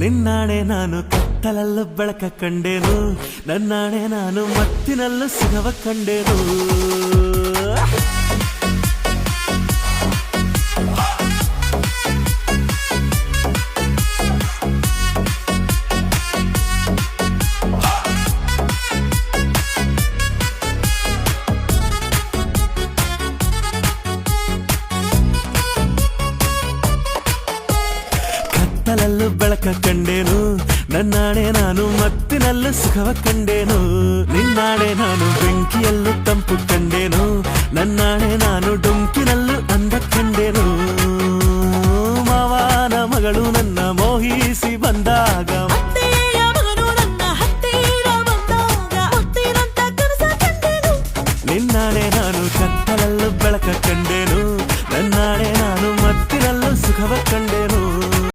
ನಿನ್ನಾಣೆ ನಾನು ಕತ್ತಲಲ್ಲೂ ಬೆಳಕ ಕಂಡೇನು, ನನ್ನಾಣೆ ನಾನು ಮತ್ತಿನಲ್ಲೂ ಸುಖವ ಕಂಡೇನು. ಕತ್ತಲಲ್ಲೂ ಬೆಳಕ ಕಂಡೇನು, ನನ್ನಾಣೆ ನಾನು ಮತ್ತಿನಲ್ಲೂ ಸುಖವ ಕಂಡೇನು. ನಿನ್ನಾಣೆ ನಾನು ಬೆಂಕಿಯಲ್ಲೂ ತಂಪು ಕಂಡೇನು, ನನ್ನಾಣೆ ನಾನು ಡೊಂಕಿನಲ್ಲೂ ಅಂದ ಕಂಡೇನು. ಮಾವನ ಮಗಳು ನನ್ನ ಮೋಹಿಸಿ ಬಂದಾಗ